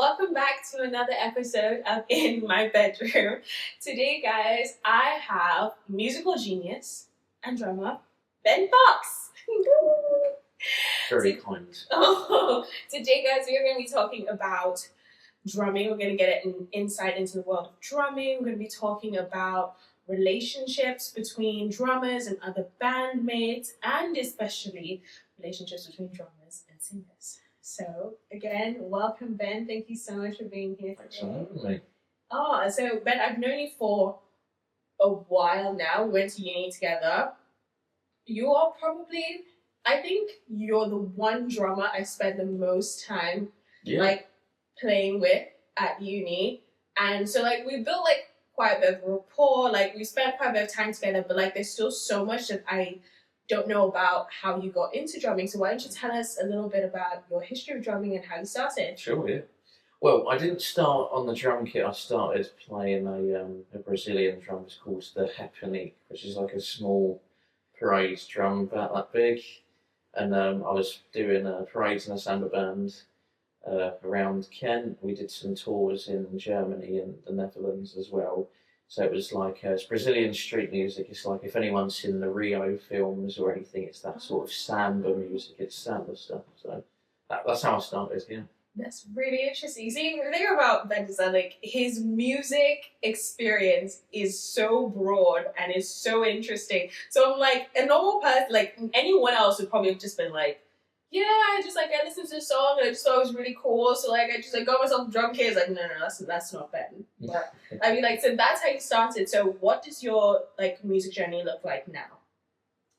welcome back to another episode of In My Bedroom. Today, guys, I have musical genius and drummer Ben Fox. Very kind. Today, guys, we are going to be talking about drumming. We're going to get an insight into the world of drumming. We're going to be talking about relationships between drummers and other bandmates, and especially relationships between drummers and singers. So, again, welcome, Ben. Thank you so much for being here today. Thanks for having me. So, Ben, I've known you for a while now. We went to uni together. You are probably, I think you're the one drummer I spent the most time, playing with at uni. And so, we built, quite a bit of rapport. We spent quite a bit of time together, but, there's still so much that I don't know about how you got into drumming. So why don't you tell us a little bit about your history of drumming and how you started? Sure, yeah. Well, I didn't start on the drum kit. I started playing a Brazilian drum. It's called the Hepanique, which is like a small parade drum about that big. And I was doing parades in a samba band around Kent. We did some tours in Germany and the Netherlands as well. So it was it's Brazilian street music. It's like if anyone's seen the Rio films or anything, it's that sort of samba music. It's samba stuff. So that's how I started, yeah. That's really interesting. See, the thing about Ben is that his music experience is so broad and is so interesting. So I'm a normal person, anyone else would probably have just been yeah, I listened to the song and I just thought it was really cool. So I just got myself a drum kit. It's no, that's not Ben. But so that's how you started. So what does your music journey look like now?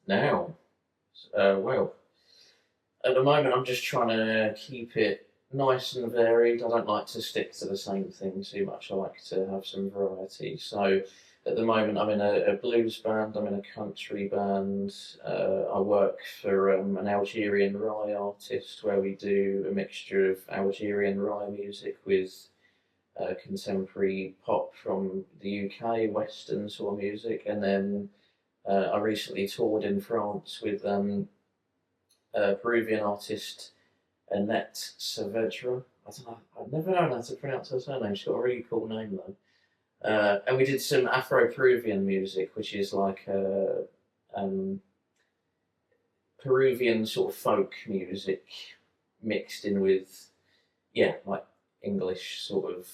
Now, well, at the moment I'm just trying to keep it nice and varied. I don't like to stick to the same thing too much. I like to have some variety. So at the moment I'm in a blues band, I'm in a country band. I work for an Algerian Rai artist where we do a mixture of Algerian Rai music with contemporary pop from the UK, Western sort of music. And then I recently toured in France with a Peruvian artist, Annette Saavedra. I don't know, I've never known how to pronounce her surname. She's got a really cool name though. And we did some Afro-Peruvian music, which is Peruvian sort of folk music mixed in with, English sort of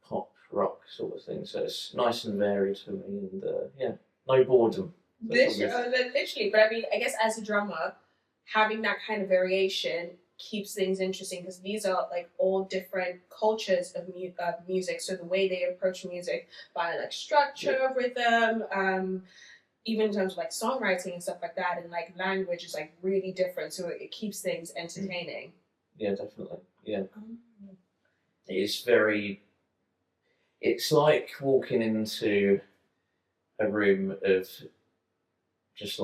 pop rock sort of thing. So it's nice and varied for me, and no boredom. Literally, but I guess as a drummer, having that kind of variation keeps things interesting because these are all different cultures of music. So the way they approach music by structure, rhythm, even in terms of songwriting and stuff like that, and language is really different. So it keeps things entertaining. Yeah, definitely. Yeah, it's like walking into a room of just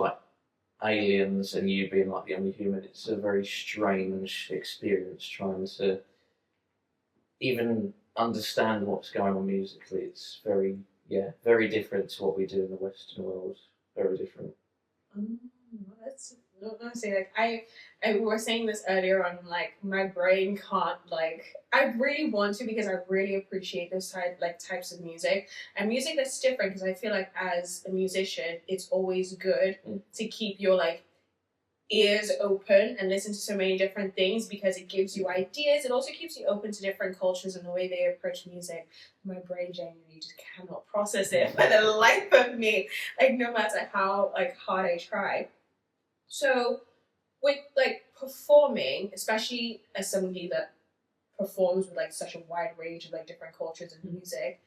aliens and you being the only human. It's a very strange experience trying to even understand what's going on musically. It's very different to what we do in the Western world. Very different. That's honestly we were saying this earlier on. My brain can't I really want to because I really appreciate those types of music and music that's different because I feel as a musician it's always good to keep your ears open and listen to so many different things because it gives you ideas. It also keeps you open to different cultures and the way they approach music. My brain genuinely just cannot process it for the life of me. No matter how hard I try. So with performing, especially as somebody that performs with such a wide range of different cultures and music,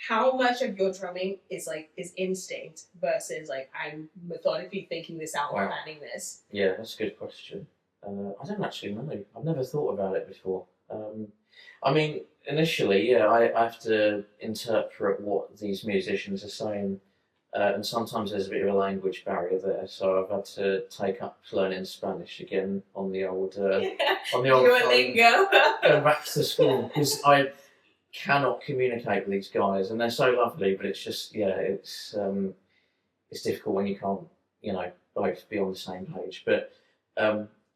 how much of your drumming is instinct versus I'm methodically thinking this out and planning this? Yeah, that's a good question. I don't actually know. I've never thought about it before. Initially, I have to interpret what these musicians are saying. And sometimes there's a bit of a language barrier there, so I've had to take up learning Spanish again on the old Duolingo. Going back to school because I cannot communicate with these guys, and they're so lovely, but it's just it's difficult when you can't both be on the same page. But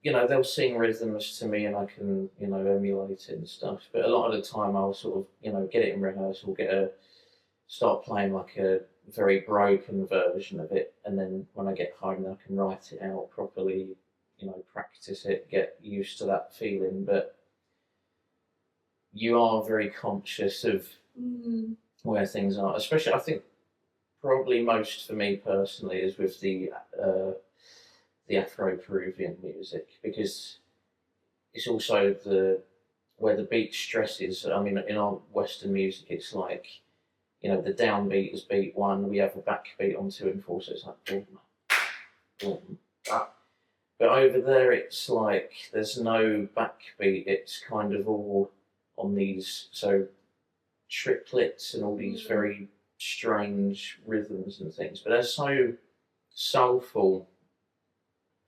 you know, they'll sing rhythms to me and I can, you know, emulate it and stuff. But a lot of the time I'll sort of, you know, get it in rehearsal, start playing like a very broken version of it, and then when I get home then I can write it out properly, you know, practice it, get used to that feeling. But you are very conscious of where things are, especially I think probably most for me personally is with the Afro-Peruvian music, because it's also where the beat stresses. I mean, in our Western music, it's like, you know, the downbeat is beat one, we have a backbeat on 2 and 4, so it's like boom, boom, ah. But over there, it's like there's no backbeat. It's kind of all on these triplets and all these very strange rhythms and things, but they're so soulful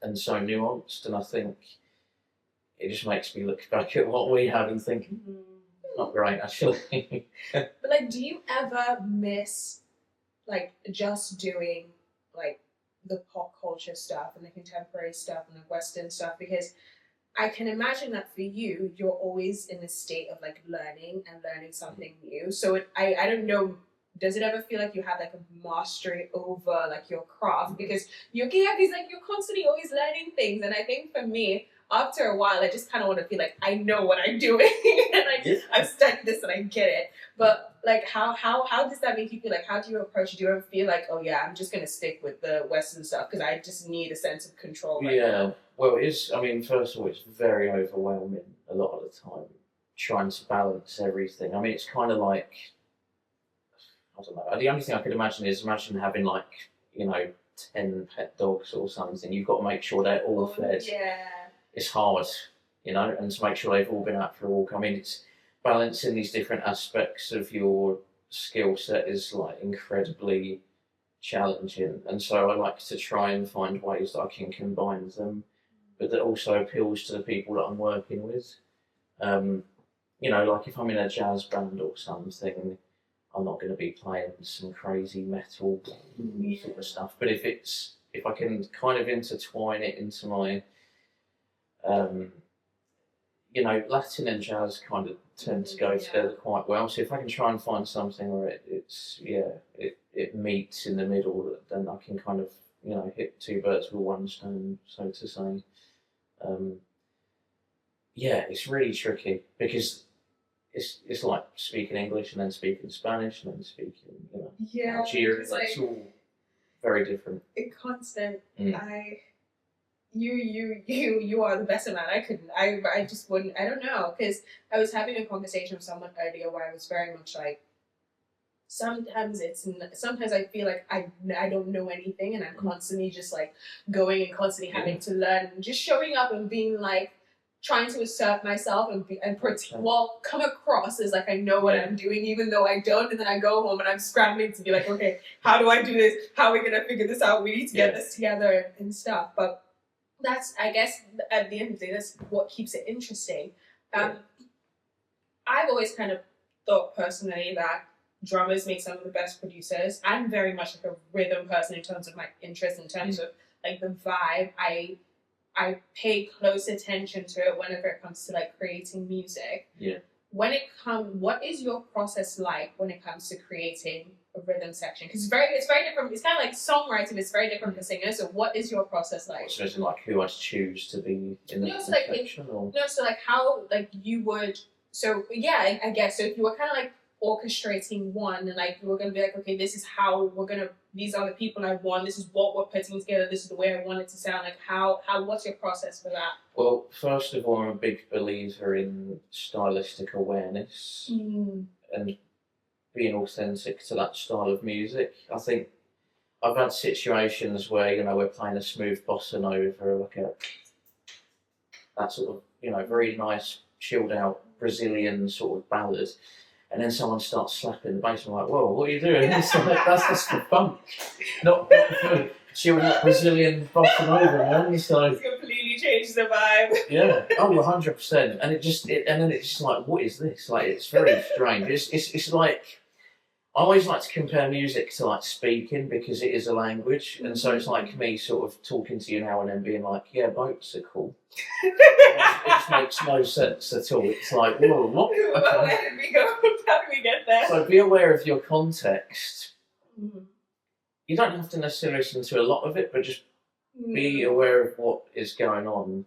and so nuanced, and I think it just makes me look back at what we have and think, not great actually. But like, do you ever miss like just doing like the pop culture stuff and the contemporary stuff and the Western stuff? Because I can imagine that for you, you're always in a state of like learning something new. So I don't know, does it ever feel like you have like a mastery over like your craft? Because you're constantly always learning things. And I think for me, after a while, I just kind of want to feel like I know what I'm doing and I've studied this and I get it. But like, how does that make you feel? Like, how do you approach it? Do you ever feel like, oh yeah, I'm just going to stick with the Western stuff because I just need a sense of control right now? Well, I mean, first of all, it's very overwhelming a lot of the time, trying to balance everything. I mean, it's kind of like, I don't know, the only thing I could imagine having like, you know, 10 pet dogs or something. You've got to make sure they're all fed. Yeah. It's hard, you know, and to make sure they've all been out for a walk. I mean, it's balancing these different aspects of your skill set is like incredibly challenging, and so I like to try and find ways that I can combine them, but that also appeals to the people that I'm working with. You know, like if I'm in a jazz band or something, I'm not going to be playing some crazy metal sort of stuff. But if I can kind of intertwine it into my you know, Latin and jazz kind of tend to go together quite well. So if I can try and find something where it meets in the middle, then I can kind of, you know, hit 2 birds with 1 stone, so to say. It's really tricky because it's like speaking English and then speaking Spanish and then speaking, you know, Algerian. It's all very different. Constant. You are the best man. I just wouldn't. I don't know, because I was having a conversation with someone earlier where I was very much like, sometimes I feel like I don't know anything, and I'm constantly just like going and constantly having to learn, and just showing up and being like trying to assert myself and come across as like I know what I'm doing, even though I don't. And then I go home and I'm scrambling to be like, okay, how do I do this? How are we gonna figure this out? We need to get this together and stuff. But that's, I guess, at the end of the day, that's what keeps it interesting. I've always kind of thought personally that drummers make some of the best producers. I'm very much like a rhythm person in terms of my interest, in terms of like the vibe. I pay close attention to it whenever it comes to like creating music. Yeah. What is your process like when it comes to creating a rhythm section? Because it's very different. It's kind of like songwriting, but it's very different for singers. So what is your process like? So it's like who I'd choose to be in the section? So like how like you would. So yeah, I guess so. If you were kind of like orchestrating one, and like you were gonna be like, okay, this is how we're gonna. These are the people I want. This is what we're putting together. This is the way I want it to sound. Like how what's your process for that? Well, first of all, I'm a big believer in stylistic awareness and being authentic to that style of music. I think I've had situations where, you know, we're playing a smooth bossa nova, like that sort of, you know, very nice, chilled out Brazilian sort of ballad. And then someone starts slapping the bass. I'm like, whoa, what are you doing? That's just for funk. Not for chilled out Brazilian bossa nova, man. So it's completely changed the vibe. Yeah. Oh, 100%. And then it's just like, what is this? Like, it's very strange. It's like, I always like to compare music to like speaking because it is a language, and so it's like me sort of talking to you now and then being like, "Yeah, boats are cool." It just makes no sense at all. It's like, whoa, what? Well, where did we go? How did we get there? So be aware of your context. Mm-hmm. You don't have to necessarily listen to a lot of it, but just be aware of what is going on,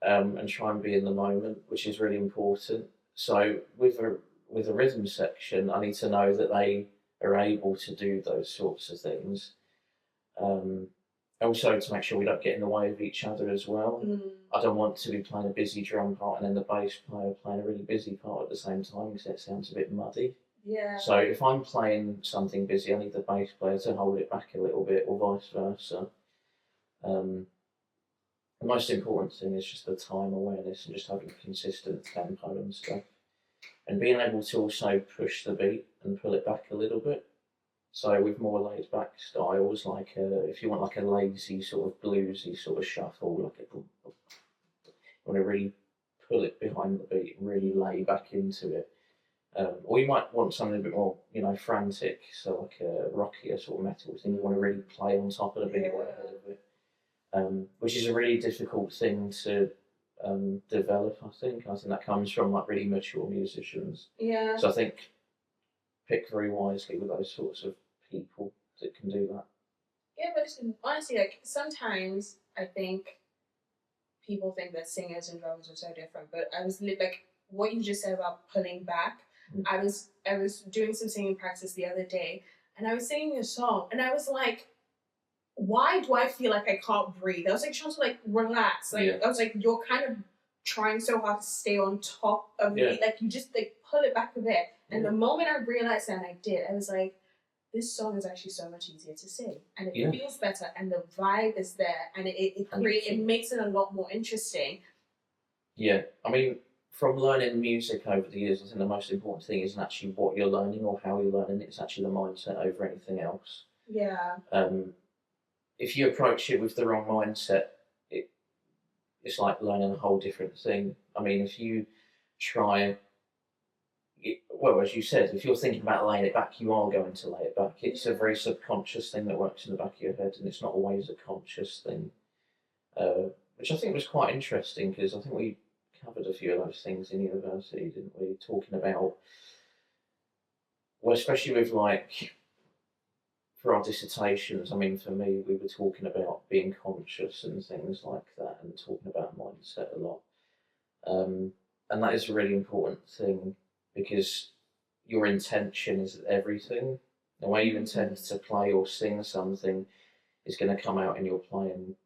and try and be in the moment, which is really important. So with a rhythm section, I need to know that they are able to do those sorts of things. Um, Also, to make sure we don't get in the way of each other as well. I don't want to be playing a busy drum part and then the bass player playing a really busy part at the same time because it sounds a bit muddy. Yeah. So if I'm playing something busy, I need the bass player to hold it back a little bit, or vice versa. The most important thing is just the time awareness and just having consistent tempo and stuff. And being able to also push the beat and pull it back a little bit. So with more laid back styles, like if you want like a lazy sort of bluesy sort of shuffle, like you want to really pull it behind the beat and really lay back into it. Or you might want something a bit more, frantic, so like a rockier sort of metal thing. You want to really play on top of the beat or ahead of it, which is a really difficult thing to develop. I think that comes from like really mature musicians. Yeah. So I think pick very wisely with those sorts of people that can do that. Yeah, but honestly, like sometimes I think people think that singers and drummers are so different. But I was like what you just said about pulling back. I was doing some singing practice the other day, and I was singing a song, and I was like, why do I feel like I can't breathe? I was like trying to like relax. Like I was like, you're kind of trying so hard to stay on top of the beat. Like you just like pull it back a bit. And the moment I realized that, and I did, I was like, this song is actually so much easier to sing, and it feels better, and the vibe is there, and it makes it a lot more interesting. Yeah, I mean, from learning music over the years, I think the most important thing isn't actually what you're learning or how you're learning. It's actually the mindset over anything else. Yeah. If you approach it with the wrong mindset, it's like learning a whole different thing. I mean, if you try, well, as you said, if you're thinking about laying it back, you are going to lay it back. It's a very subconscious thing that works in the back of your head, and it's not always a conscious thing, which I think was quite interesting because I think we covered a few of those things in university, didn't we? Talking about, well, especially with like, for our dissertations, I mean, for me, we were talking about being conscious and things like that, and talking about mindset a lot. And that is a really important thing because your intention is everything. The way you intend to play or sing something is going to come out in your playing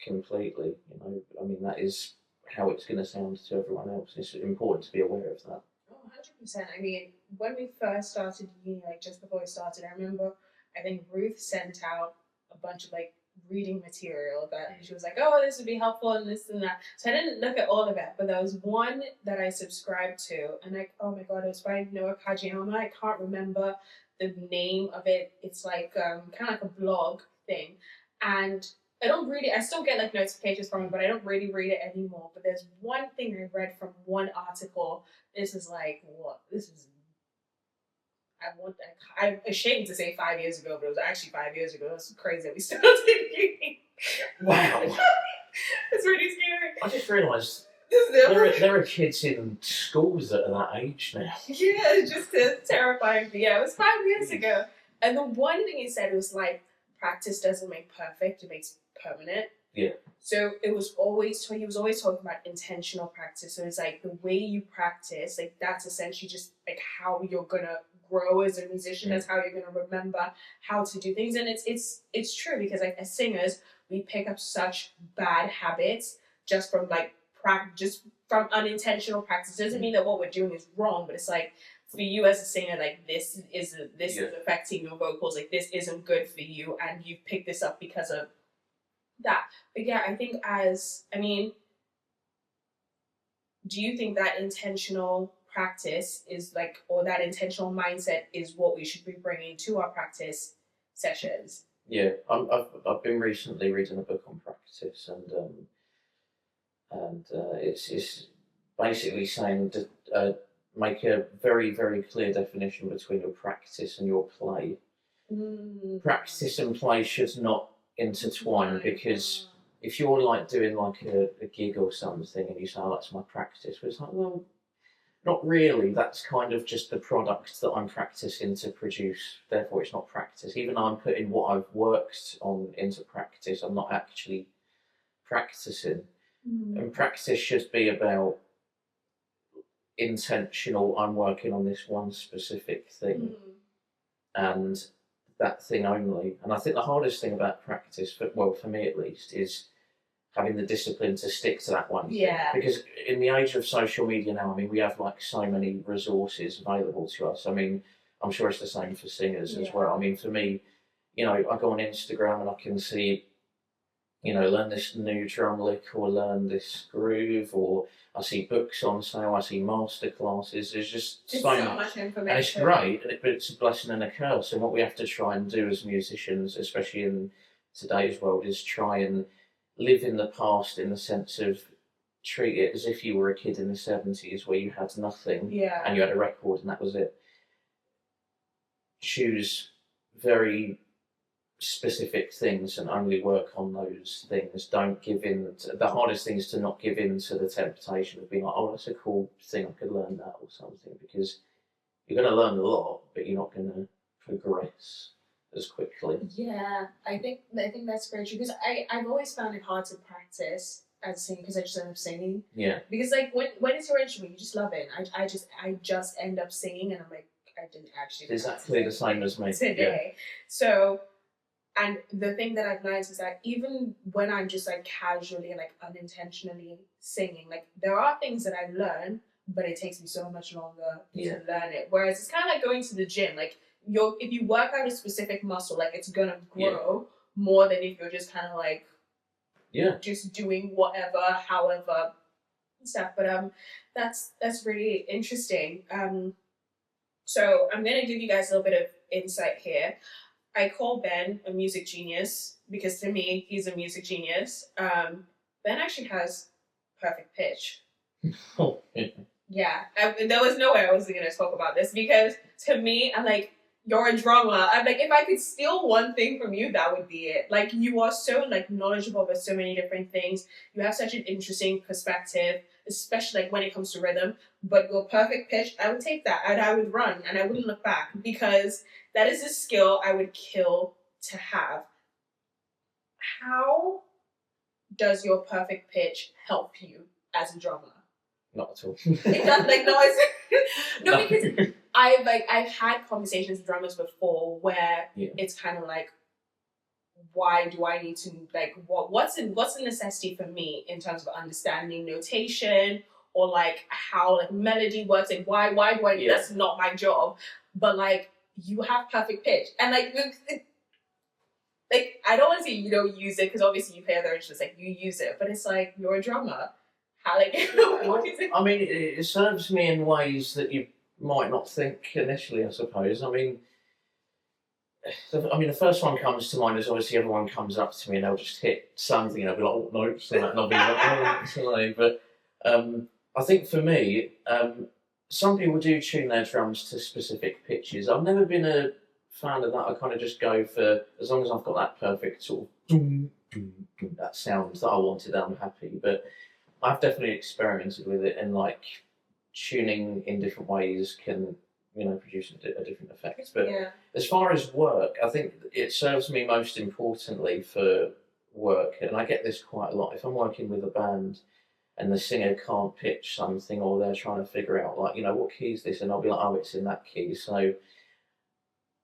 completely. I mean, that is how it's going to sound to everyone else. It's important to be aware of that. Oh, 100%. I mean, when we first started uni, like just before we started, I remember I think Ruth sent out a bunch of like reading material that she was like, oh, this would be helpful and this and that. So I didn't look at all of it, but there was one that I subscribed to, and like, oh my god, it was by Noah Kajiyama. I can't remember the name of it. It's like kind of like a blog thing, and I still get like notifications from it, but I don't really read it anymore. But there's one thing I read from one article. This is like, what? This is, I'm ashamed to say 5 years ago, but it was actually 5 years ago. That's crazy that we started uni. Wow. It's really scary. I just realised there are kids in schools that are that age now. Yeah, it's just terrifying. But yeah, it was 5 years ago. And the one thing he said was like, practice doesn't make perfect, it makes permanent. Yeah. So he was always talking about intentional practice. So it's like the way you practice, like that's essentially just like how you're gonna grow as a musician. That's how you're gonna remember how to do things. And it's true because like as singers, we pick up such bad habits just from like just from unintentional practice. It doesn't mean that what we're doing is wrong, but it's like for you as a singer, like this is affecting your vocals, like this isn't good for you, and you've picked this up because of that. But yeah, I think do you think that intentional practice is like, or that intentional mindset is what we should be bringing to our practice sessions? Yeah, I've been recently reading a book on practice, and it's basically saying that make a very, very clear definition between your practice and your play. Practice and play should not intertwine, because if you're like doing like a gig or something and you say, oh, that's my practice, well, it's like, well, not really. That's kind of just the product that I'm practicing to produce. Therefore, it's not practice. Even though I'm putting what I've worked on into practice, I'm not actually practicing. And practice should be about intentional, I'm working on this one specific thing and that thing only. And I think the hardest thing about practice, for me at least, is having the discipline to stick to that one thing. Because in the age of social media now, I mean, we have like so many resources available to us. I mean, I'm sure it's the same for singers as well. I mean, for me, you know, I go on Instagram and I can see, you know, learn this new drum lick or learn this groove, or I see books on sale, I see master classes. There's just so much information. And it's great, but it's a blessing and a curse. And what we have to try and do as musicians, especially in today's world, is try and live in the past in the sense of treat it as if you were a kid in the 70s where you had nothing and you had a record and that was it. Choose very specific things and only work on those things. Don't give in. The hardest thing is to not give in to the temptation of being like, oh, that's a cool thing, I could learn that or something, because you're going to learn a lot, but you're not going to progress as quickly. Yeah, I think that's very true, because I've always found it hard to practice as a singer because I just end up singing. Yeah. Because like when it's your instrument, you just love it. I just end up singing, and I'm like, I didn't actually. It's exactly the same as me today. Yeah. So. And the thing that I've noticed is that even when I'm just like casually and like unintentionally singing, like there are things that I learn, but it takes me so much longer to learn it. Whereas it's kind of like going to the gym. Like if you work out a specific muscle, like it's gonna grow more than if you're just kind of like just doing whatever, however stuff. But that's really interesting. So I'm gonna give you guys a little bit of insight here. I call Ben a music genius because to me, he's a music genius. Ben actually has perfect pitch. Yeah. There was no way I was going to talk about this because to me, I'm like, you're a drummer. I'm like, if I could steal one thing from you, that would be it. Like, you are so like knowledgeable about so many different things. You have such an interesting perspective, especially like when it comes to rhythm. But your perfect pitch, I would take that and I would run and I wouldn't look back, because that is a skill I would kill to have. How does your perfect pitch help you as a drummer? Not at all. It does, like, no, no, because I've had conversations with drummers before where it's kind of like, why do I need to, like, what's the necessity for me in terms of understanding notation or like how like melody works, and why do I that's not my job. But like, you have perfect pitch, and like I don't want to say you don't use it, because obviously you play other instruments, like you use it, but it's like, you're a drummer. How, like, what is it? I mean, it serves me in ways that you might not think initially, I suppose. I mean, the first one comes to mind is obviously everyone comes up to me and they'll just hit something and I'll be like, oh, notes, and I'll be like, oh, sorry. But I think for me, some people do tune their drums to specific pitches. I've never been a fan of that. I kind of just go for, as long as I've got that perfect sort of doom, doom, doom, that sound that I wanted, I'm happy. But I've definitely experimented with it, and like tuning in different ways can, you know, produce a different effect. But as far as work, I think it serves me most importantly for work, and I get this quite a lot. If I'm working with a band and the singer can't pitch something, or they're trying to figure out, like, you know, what key is this? And I'll be like, oh, it's in that key. So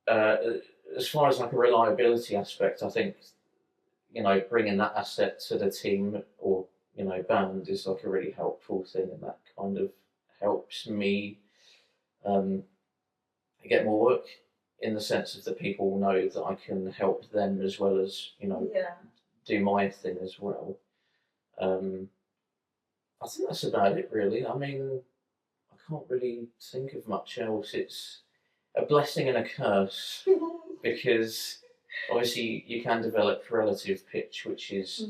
as far as like a reliability aspect, I think, you know, bringing that asset to the team or, you know, band is like a really helpful thing, and that kind of helps me get more work, in the sense of that people know that I can help them as well as, you know, do my thing as well. I think that's about it, really. I mean, I can't really think of much else. It's a blessing and a curse because obviously you can develop relative pitch, which is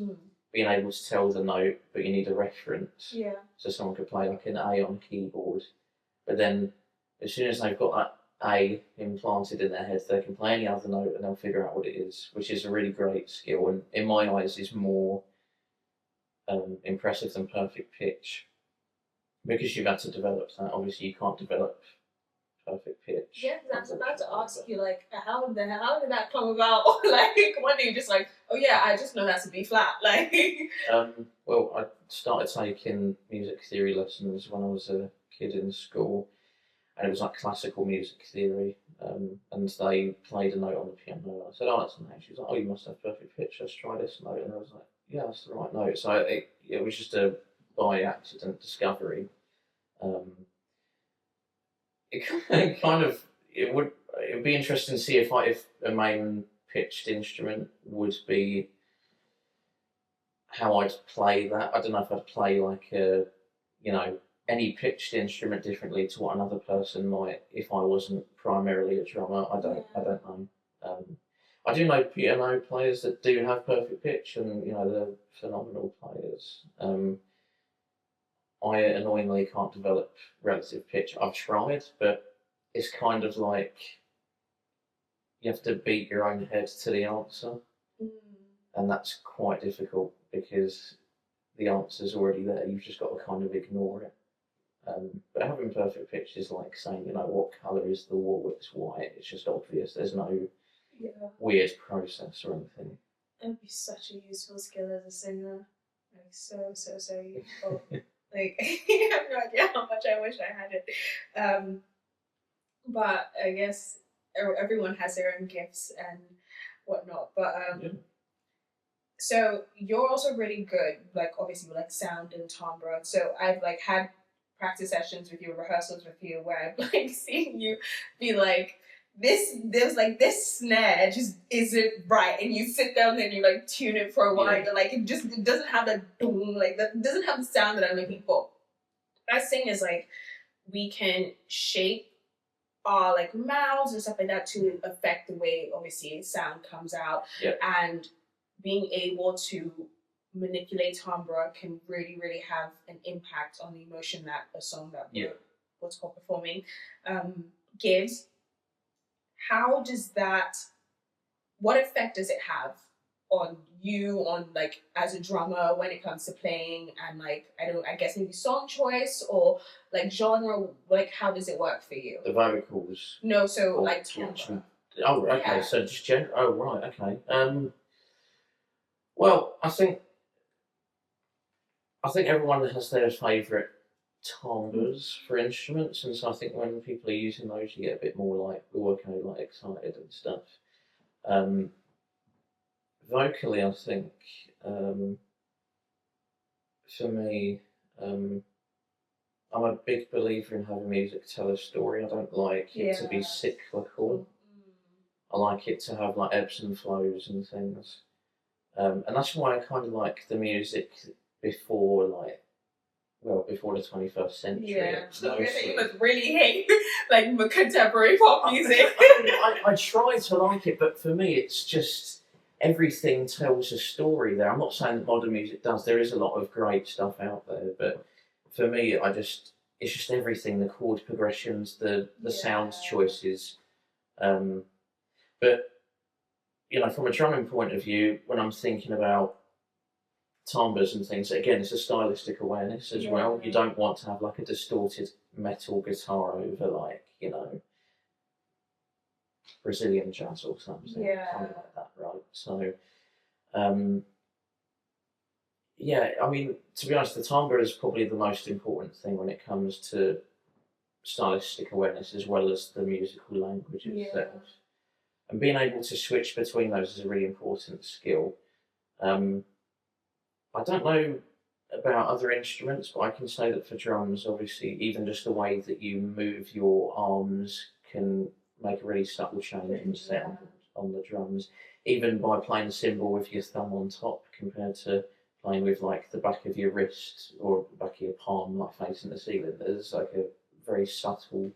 being able to tell the note, but you need a reference. So someone could play like an A on a keyboard, But then as soon as they've got that A implanted in their head, they can play any other note and they'll figure out what it is, which is a really great skill, and in my eyes is more impressive than perfect pitch, because you've had to develop that. Obviously, you can't develop perfect pitch. Yeah, because I was about to ask you, like, how did that come about? Like, one day you're just like, oh yeah, I just know that's a B flat. Like, Well, I started taking music theory lessons when I was a kid in school, and it was like classical music theory. And they played a note on the piano. I said, "Oh, that's nice." She was like, "Oh, you must have perfect pitch. Let's try this note." And I was like, "Yeah, that's the right note." So it was just a by accident discovery. Um, it kind of it would be interesting to see if a main pitched instrument would be how I'd play that. I don't know if I'd play like a, you know, any pitched instrument differently to what another person might if I wasn't primarily a drummer. I don't know. I do know piano players that do have perfect pitch, and you know they're phenomenal players. I annoyingly can't develop relative pitch. I've tried, but it's kind of like you have to beat your own head to the answer, and that's quite difficult because the answer's already there. You've just got to kind of ignore it. But having perfect pitch is like saying, you know, what colour is the wall? It's white. It's just obvious. There's no weird process or anything. It would be such a useful skill as a singer. Like, so useful. Like, I have no idea how much I wish I had it. But I guess everyone has their own gifts and whatnot. But so you're also really good, like obviously with like sound and timbre. So I've like had practice sessions with you, rehearsals with you, where I've like seen you be like, there's like this snare just isn't right, and you sit down and you like tune it for a while, and like it doesn't have that boom, like that doesn't have the sound that I'm looking for. Best thing is like we can shape our like mouths and stuff like that to affect the way obviously sound comes out, and being able to manipulate timbre can really have an impact on the emotion that a song that what's called performing gives. How does that, what effect does it have on you, on like as a drummer when it comes to playing, and like I guess maybe song choice or like genre, like how does it work for you? The vocals. No, so like timbre. Oh, okay. So just general. Oh, right. Okay. Well, I think everyone has their favourite timbres for instruments, and so I think when people are using those, you get a bit more like, oh, okay, like excited and stuff. Vocally, I think for me, I'm a big believer in having music tell a story. I don't like it to be cyclical. I like it to have like ebbs and flows and things. And that's why I kind of like the music before, before the 21st century. Yeah, you must really hate like contemporary pop music. I try to like it, but for me, it's just everything tells a story there. I'm not saying that modern music does. There is a lot of great stuff out there, but for me, it's just everything: the chord progressions, the sound choices. But you know, from a drumming point of view, when I'm thinking about timbres and things, again, it's a stylistic awareness as well. You don't want to have like a distorted metal guitar over like, you know, Brazilian jazz or something. Something like that, right? So, I mean, to be honest, the timbre is probably the most important thing when it comes to stylistic awareness as well as the musical language itself. And being able to switch between those is a really important skill. I don't know about other instruments, but I can say that for drums, obviously, even just the way that you move your arms can make a really subtle change in sound on the drums. Even by playing a cymbal with your thumb on top compared to playing with like the back of your wrist or the back of your palm, like facing the ceiling, there's like a very subtle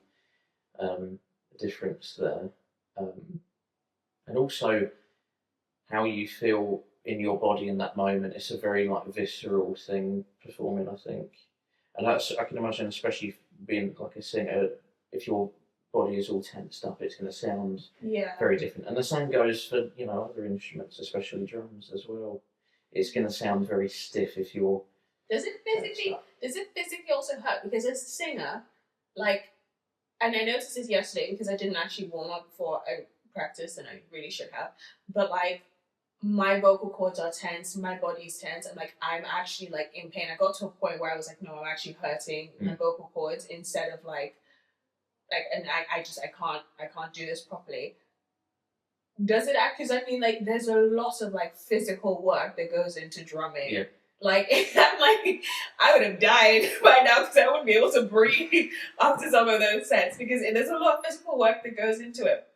difference there. And also how you feel in your body in that moment. It's a very like visceral thing performing, I think. And that's, I can imagine, especially being like a singer, if your body is all tensed up, it's going to sound very different. And the same goes for, other instruments, especially drums as well. It's going to sound very stiff if you're. Does it physically also hurt? Because as a singer, like, and I noticed this yesterday because I didn't actually warm up before I practiced, and I really should have. But like, my vocal cords are tense, my body's tense, and like I'm actually like in pain. I got to a point where I was like, no, I'm actually hurting my vocal cords instead of like, and I can't do this properly. Does it act? Because I mean, like, there's a lot of like physical work that goes into drumming. Yeah. Like, I'm like, I would have died by now because I wouldn't be able to breathe after some of those sets because there's a lot of physical work that goes into it.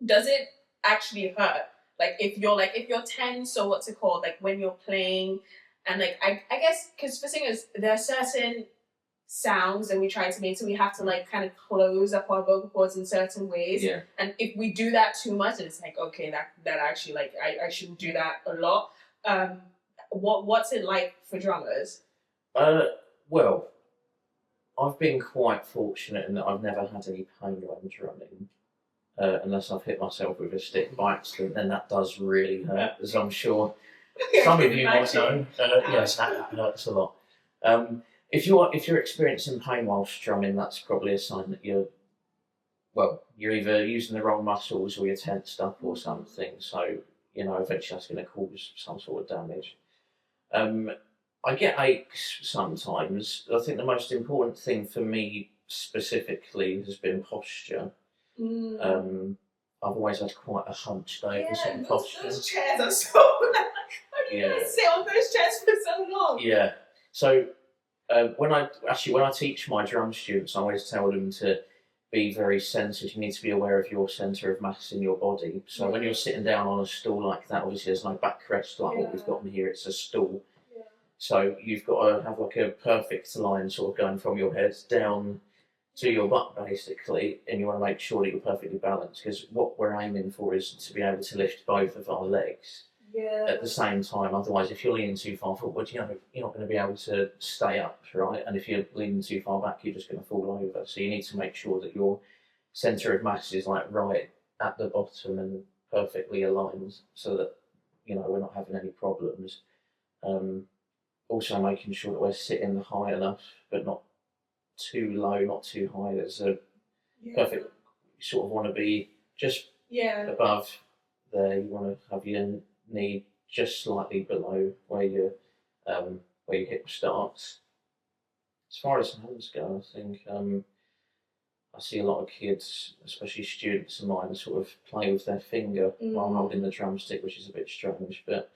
Does it actually hurt? Like, if you're tense, or what's it called? Like, when you're playing, and like, I guess, because for singers, there are certain sounds that we try to make, so we have to like kind of close up our vocal cords in certain ways. Yeah. And if we do that too much, it's like, okay, that actually, like, I shouldn't do that a lot. What's it like for drummers? Well, I've been quite fortunate in that I've never had any pain when drumming, unless I've hit myself with a stick by accident, then that does really hurt, as I'm sure some of you might know. Yes, that hurts a lot. If you're experiencing pain whilst strumming, that's probably a sign that you're either using the wrong muscles or you're tensed up or something. So eventually that's going to cause some sort of damage. I get aches sometimes. I think the most important thing for me specifically has been posture. I've always had quite a hunched over sort of posture. Those chairs are so. How do you guys sit on those chairs for so long? Yeah. So when I teach my drum students, I always tell them to be very centered. You need to be aware of your center of mass in your body. So when you're sitting down on a stool like that, obviously there's no backrest like what we've got in here. It's a stool. Yeah. So you've got to have like a perfect line sort of going from your head down to your butt basically, and you want to make sure that you're perfectly balanced, because what we're aiming for is to be able to lift both of our legs at the same time. Otherwise, if you're leaning too far forward, you're not going to be able to stay up, right? And if you're leaning too far back, you're just going to fall over. So you need to make sure that your centre of mass is like right at the bottom and perfectly aligned, so that we're not having any problems. Also making sure that we're sitting high enough, but not too low, not too high. There's a perfect. You sort of want to be just above there. You want to have your knee just slightly below where your hip starts. As far as hands go, I think I see a lot of kids, especially students of mine, sort of play with their finger while holding the drumstick, which is a bit strange. But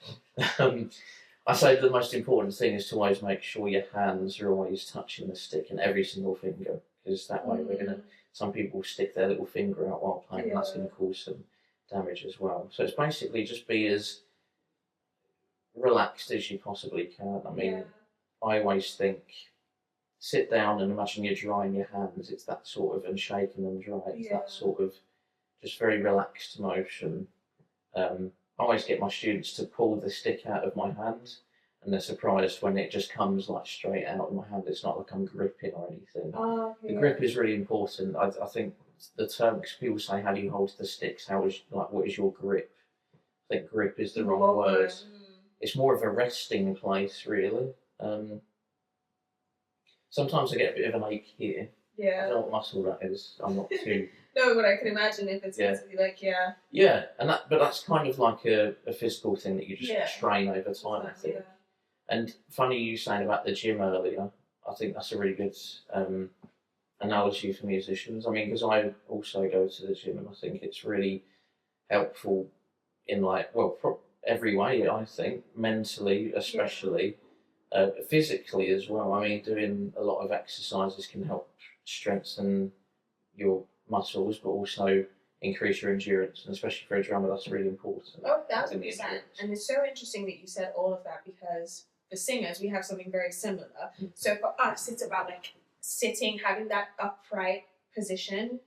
I say the most important thing is to always make sure your hands are always touching the stick and every single finger, because that way some people stick their little finger out while playing, and that's going to cause some damage as well. So it's basically just be as relaxed as you possibly can. I mean, I always think, sit down and imagine you're drying your hands. It's that sort of, and shaking them dry. It's that sort of just very relaxed motion. I always get my students to pull the stick out of my hand, and they're surprised when it just comes like straight out of my hand. It's not like I'm gripping or anything. The grip is really important. I think the term, because people say, how do you hold the sticks? What is your grip? I think grip is the wrong word. It's more of a resting place, really. Sometimes I get a bit of an ache here. I don't know what muscle that is. I'm not too. No, but I can imagine if it's going to be like, but that's kind of like a physical thing that you just train over time, I think. And funny you saying about the gym earlier. I think that's a really good analogy for musicians. I mean, because I also go to the gym, and I think it's really helpful in every way. I think mentally, especially. Physically as well. I mean, doing a lot of exercises can help strengthen your muscles, but also increase your endurance, and especially for a drummer, that's really important. 1,000%. And it's so interesting that you said all of that, because for singers, we have something very similar. So for us, it's about like sitting, having that upright position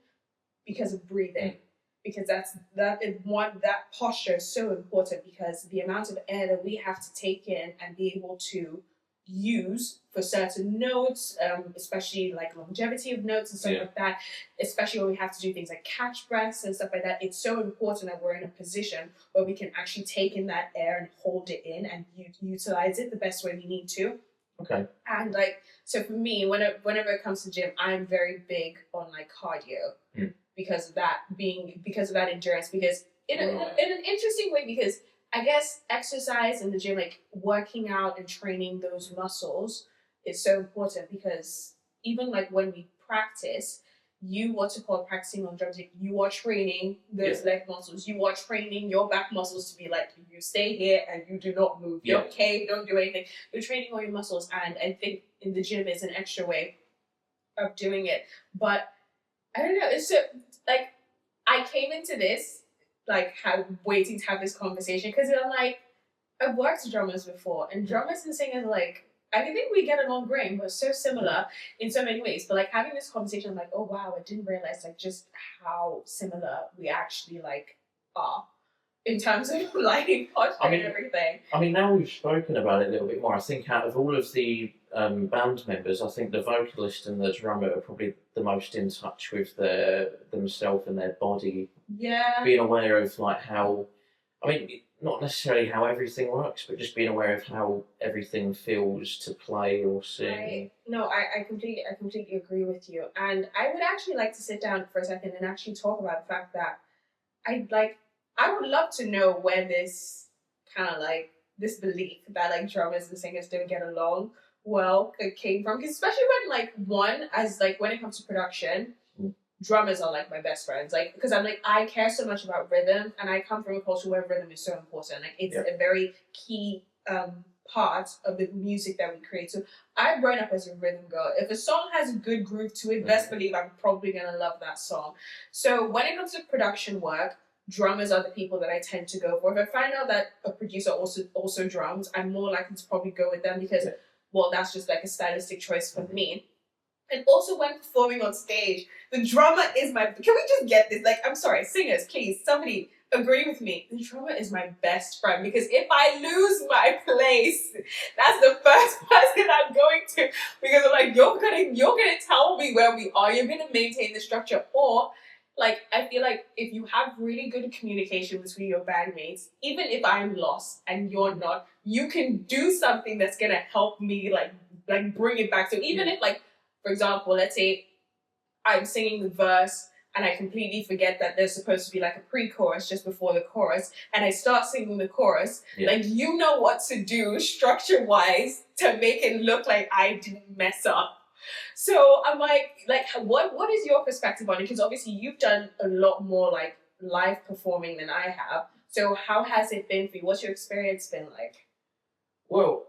because of breathing. Because that posture is so important, because the amount of air that we have to take in and be able to use for certain notes, especially like longevity of notes and stuff like that, especially when we have to do things like catch breaths and stuff like that. It's so important that we're in a position where we can actually take in that air and hold it in and utilize it the best way we need to. Okay. And like, so for me, whenever it comes to gym, I'm very big on like cardio because of that endurance. Because in an interesting way, because I guess exercise in the gym, like working out and training those muscles, is so important because even like when we practice, practicing on drums, you are training those leg muscles, you are training your back muscles to be like, you stay here and you do not move. You're okay, don't do anything. You're training all your muscles, and I think in the gym is an extra way of doing it. But I don't know, it's so, like, I came into this like waiting to have this conversation because I'm like, I've worked with drummers before, and drummers and singers like, I think we get along great. We're so similar in so many ways. But like having this conversation, I'm like, oh wow, I didn't realize like just how similar we actually like are in terms of like posture and everything. I mean, now we've spoken about it a little bit more, I think out of all of the band members, I think the vocalist and the drummer are probably the most in touch with themselves and their body. Yeah. Being aware of like how, I mean, not necessarily how everything works, but just being aware of how everything feels to play or sing. Right. No, I completely agree with you. And I would actually like to sit down for a second and actually talk about the fact that I would love to know where this kind of like this belief that like drummers and singers don't get along well came from. Because especially when it comes to production, drummers are like my best friends. Like, because I'm like, I care so much about rhythm, and I come from a culture where rhythm is so important. Like, it's a very key part of the music that we create. So I've grown up as a rhythm girl. If a song has a good groove to it, best believe I'm probably gonna love that song. So when it comes to production work, drummers are the people that I tend to go for. If I find out that a producer also drums, I'm more likely to probably go with them because, well, that's just like a stylistic choice for me. And also when performing on stage, the drummer is can we just get this? Like, I'm sorry, singers, please, somebody agree with me. The drummer is my best friend because if I lose my place, that's the first person I'm going to, because I'm like, you're gonna tell me where we are, you're gonna maintain the structure. Or like, I feel like if you have really good communication between your bandmates, even if I'm lost and you're not, you can do something that's gonna help me like bring it back. So even if like, for example, let's say I'm singing the verse and I completely forget that there's supposed to be like a pre-chorus just before the chorus, and I start singing the chorus, like, you know what to do structure-wise to make it look like I didn't mess up. So I'm like what is your perspective on it? Because obviously you've done a lot more like live performing than I have. So how has it been for you? What's your experience been like? Well,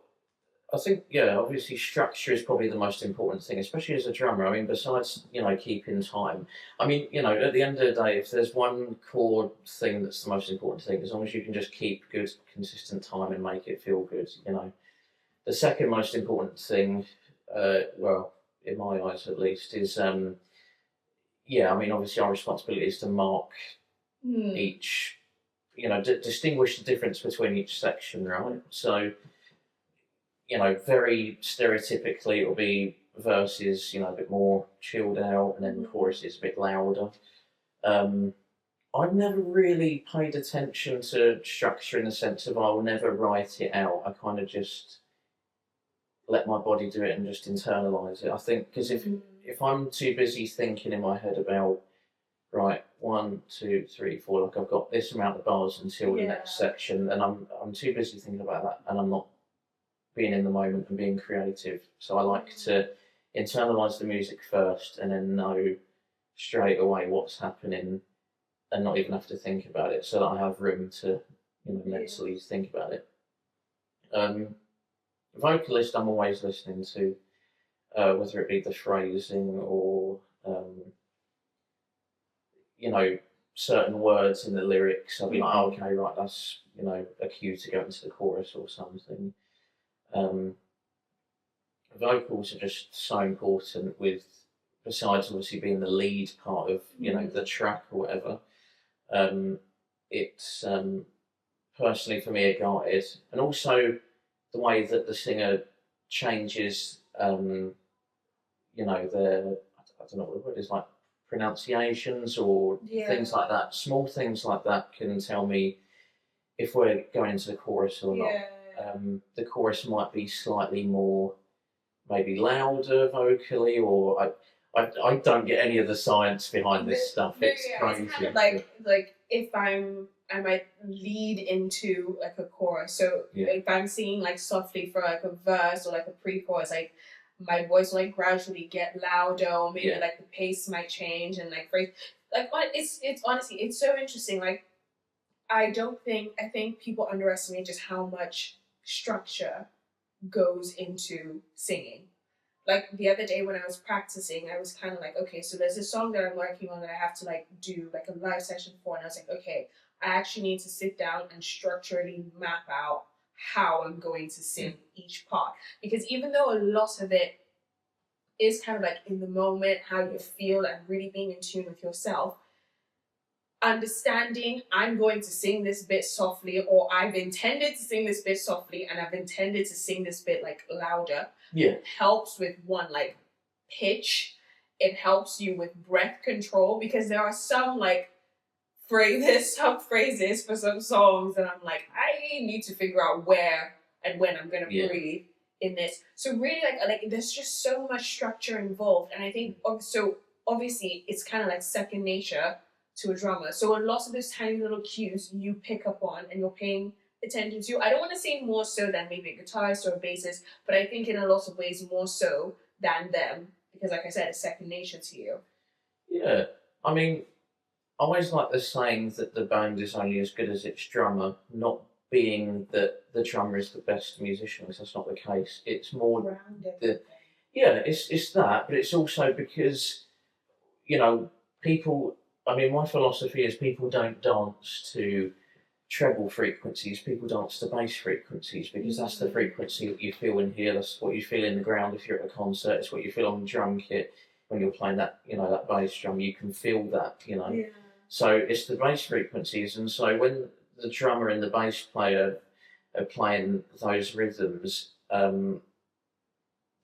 I think, obviously structure is probably the most important thing, especially as a drummer. I mean, besides, keeping time. I mean, at the end of the day, if there's one core thing that's the most important thing, as long as you can just keep good, consistent time and make it feel good, The second most important thing, well, in my eyes at least, is, I mean, obviously our responsibility is to mark each, distinguish the difference between each section, right? So, very stereotypically, it'll be verses, a bit more chilled out, and then the chorus is a bit louder. I've never really paid attention to structure in the sense of I'll never write it out. I kind of just let my body do it and just internalize it. I think because if I'm too busy thinking in my head about, right, 1, 2, 3, 4, like I've got this amount of bars until the next section, and I'm too busy thinking about that, and I'm not being in the moment and being creative. So I like to internalize the music first and then know straight away what's happening and not even have to think about it, so that I have room to mentally think about it. Vocalist, I'm always listening to, whether it be the phrasing or certain words in the lyrics. I'll be like, oh, okay, right, that's a cue to go into the chorus or something. Vocals are just so important, besides obviously being the lead part of the track or whatever. It's personally for me a guide, and also the way that the singer changes, you know, I don't know what the word is, like pronunciations or things Yeah. like that. Small things like that can tell me if we're going into the chorus or not. Yeah. The chorus might be slightly more, maybe louder vocally, or I don't get any of the science behind this stuff. No, It's yeah, crazy. it's kind of like if I might lead into like a chorus. So if I'm singing like softly for like a verse or like a pre-chorus, like my voice will like gradually get louder, or maybe like the pace might change and like phrase. Like it's honestly it's so interesting. Like I think people underestimate just how much structure goes into singing. Like the other day when I was practicing, I was kind of like, okay, so there's a song that I'm working on that I have to like do like a live session for, and I was like, okay, I actually need to sit down and structurally map out how I'm going to sing each part, because even though a lot of it is kind of like in the moment, how you feel and really being in tune with yourself, understanding I'm going to sing this bit softly, or I've intended to sing this bit softly and I've intended to sing this bit like louder, helps with one like pitch. It helps you with breath control, because there are some like some phrases for some songs that I'm like, I need to figure out where and when I'm gonna breathe in this. So really like there's just so much structure involved, and I think so obviously it's kind of like second nature to a drummer. So a lot of those tiny little cues you pick up on and you're paying attention to. I don't want to say more so than maybe a guitarist or a bassist, but I think in a lot of ways more so than them, because like I said, it's second nature to you. Yeah, I mean, I always like the saying that the band is only as good as its drummer, not being that the drummer is the best musician, because that's not the case. It's more it's that, but it's also because, you know, people. I mean, my philosophy is people don't dance to treble frequencies, people dance to bass frequencies, because that's the frequency that you feel in here, that's what you feel in the ground if you're at a concert, it's what you feel on the drum kit when you're playing that, you know, that bass drum, you can feel that, you know. Yeah. So it's the bass frequencies, and so when the drummer and the bass player are playing those rhythms,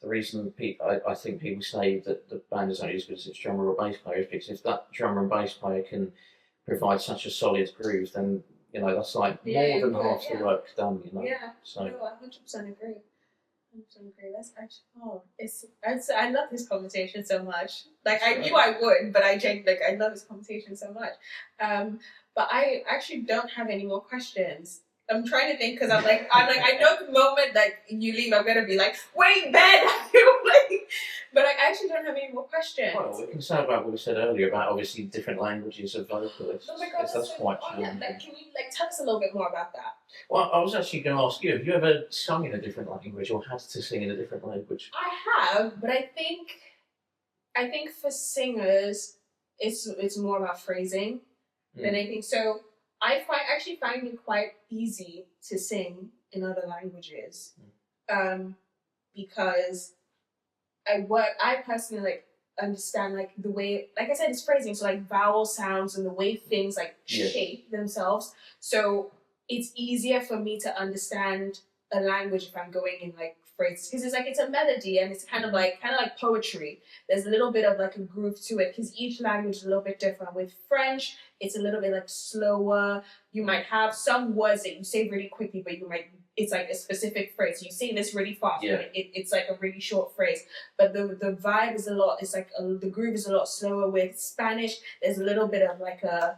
the reason I think people say that the band is only as good as its drummer or bass player is because if that drummer and bass player can provide such a solid groove, then, you know, that's like more than half the work done, you know. Yeah, so. No, I 100% agree. 100% agree. That's actually, I love this conversation so much. Like, I knew I would, but I love this conversation so much. But I actually don't have any more questions. I'm trying to think, because I'm like, I know the moment like you leave, I'm gonna be like, wait, Ben, but I actually don't have any more questions. Well, we can say about what we said earlier about obviously different languages of vocalists. Oh my god, that's quite challenging. Like, can you like tell us a little bit more about that? Well, I was actually going to ask you, have you ever sung in a different language or had to sing in a different language? I have, but I think for singers, it's more about phrasing than anything. So I actually find it quite easy to sing in other languages, because I personally like understand like the way, like I said, it's phrasing, so like vowel sounds and the way things like shape themselves. So it's easier for me to understand a language if I'm going in like phrases, because it's a melody and it's kind of like poetry. There's a little bit of like a groove to it, because each language is a little bit different. With French, it's a little bit like slower. You might have some words that you say really quickly, but it's like a specific phrase. You say this really fast, but it's like a really short phrase. But the vibe is the groove is a lot slower. With Spanish, there's a little bit of like a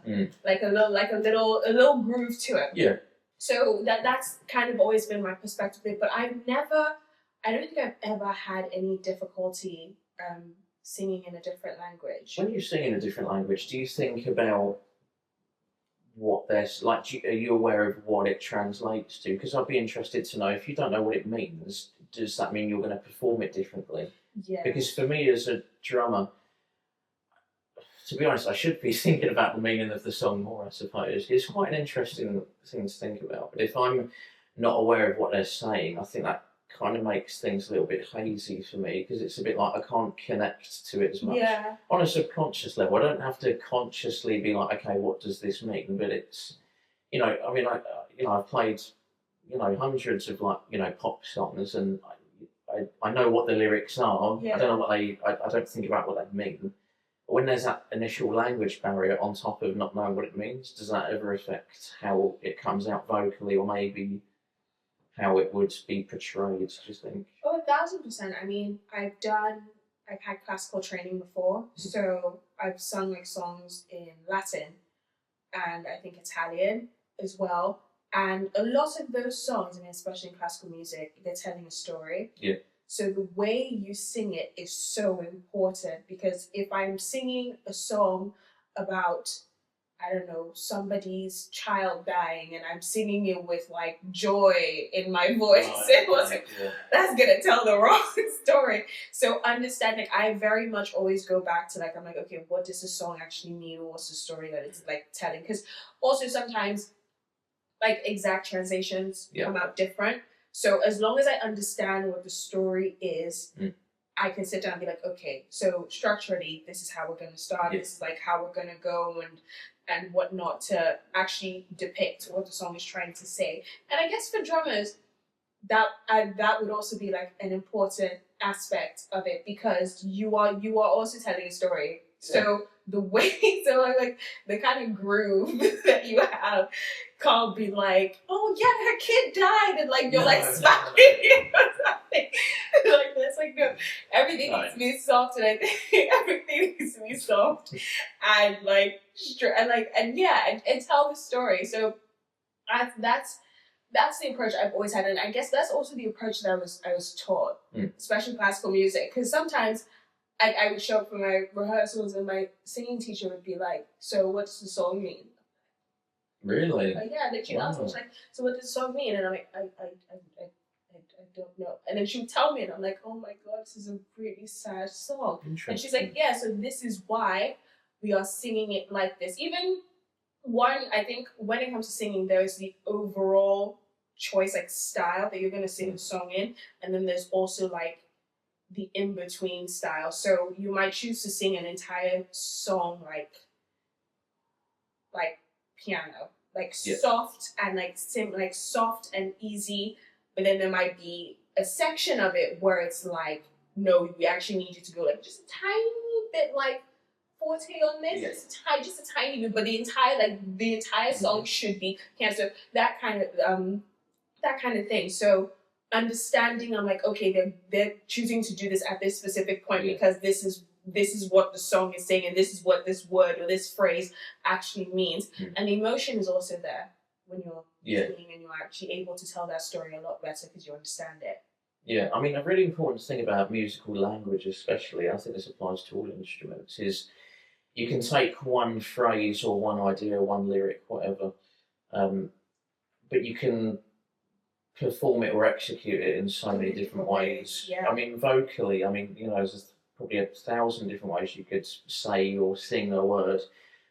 little groove to it. Yeah. So that's kind of always been my perspective. But I don't think I've ever had any difficulty singing in a different language. When you sing in a different language, do you think about what there's like? Are you aware of what it translates to? Because I'd be interested to know, if you don't know what it means, does that mean you're going to perform it differently? Yeah. Because for me as a drummer, to be honest, I should be thinking about the meaning of the song more, I suppose. It's quite an interesting thing to think about. But if I'm not aware of what they're saying, I think that kind of makes things a little bit hazy for me, because it's a bit like I can't connect to it as much. Yeah. On a subconscious level, I don't have to consciously be like, okay, what does this mean? But it's, I've played, hundreds of like, pop songs, and I know what the lyrics are. Yeah. I don't know what I don't think about what they mean. But when there's that initial language barrier on top of not knowing what it means, does that ever affect how it comes out vocally, or maybe how it would be portrayed? Do you think? Oh, 1,000%. I mean, I've had classical training before, so I've sung like songs in Latin and I think Italian as well. And a lot of those songs, I mean, especially in classical music, they're telling a story. Yeah. So the way you sing it is so important, because if I'm singing a song about, I don't know, somebody's child dying and I'm singing it with like joy in my voice, that's gonna tell the wrong story. So understanding, I very much always go back to like, I'm like, okay, what does the song actually mean? What's the story that it's like telling? Because also sometimes like exact translations come out different. So as long as I understand what the story is, I can sit down and be like, okay, so structurally, this is how we're going to start. This is like how we're going to go and whatnot, to actually depict what the song is trying to say. And I guess for drummers, that would also be like an important aspect of it, because you are also telling a story. So the way, so like the kind of groove that you have can't be like, oh yeah, her kid died, and like you're like smacking it or something. Like that's like, no, everything needs to be soft, and I think everything needs to be soft and like and tell the story. So that's the approach I've always had, and I guess that's also the approach that I was taught, especially classical music. Because sometimes I would show up for my rehearsals, and my singing teacher would be like, "So, what does the song mean?" Really? Yeah, like she'd ask me, she's like, "So, what does the song mean?" And I'm like, I don't know. And then she would tell me, and I'm like, "Oh my god, this is a really sad song." And she's like, "Yeah, so this is why we are singing it like this." Even one, I think when it comes to singing, there is the overall choice, like style that you're gonna sing the song in, and then there's also like the in-between style. So you might choose to sing an entire song like piano, like soft and like soft and easy, but then there might be a section of it where it's like, no, we actually need you to go like just a tiny bit like forte on this, just a tiny bit, but the entire song should be cancer. That kind of thing. So understanding, I'm like, okay, they're choosing to do this at this specific point because this is what the song is saying, and this is what this word or this phrase actually means. And the emotion is also there when you're singing, and you're actually able to tell that story a lot better because you understand it. Yeah, I mean, a really important thing about musical language, especially, I think this applies to all instruments, is you can take one phrase or one idea, one lyric, whatever, but you can perform it or execute it in so many different ways. Yeah. I mean, vocally, there's probably 1,000 different ways you could say or sing a word.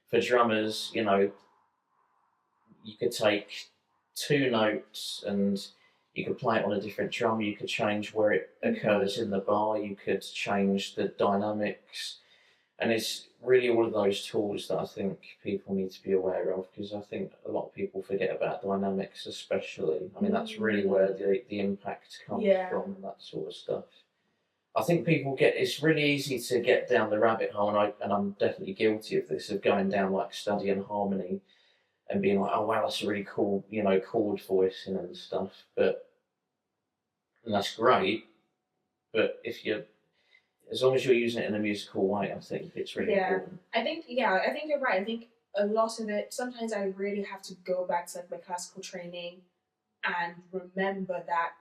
For drummers, you could take two notes and you could play it on a different drum. You could change where it occurs in the bar. You could change the dynamics. And it's really all of those tools that I think people need to be aware of, because I think a lot of people forget about dynamics, especially. I mean, that's really where the impact comes from, and that sort of stuff. I think it's really easy to get down the rabbit hole, and I'm definitely guilty of this, of going down like studying harmony and being like, oh wow, that's a really cool, chord voicing and stuff. And that's great, but as long as you're using it in a musical way, I think it's really important. I think you're right. I think a lot of it, sometimes I really have to go back to like my classical training and remember that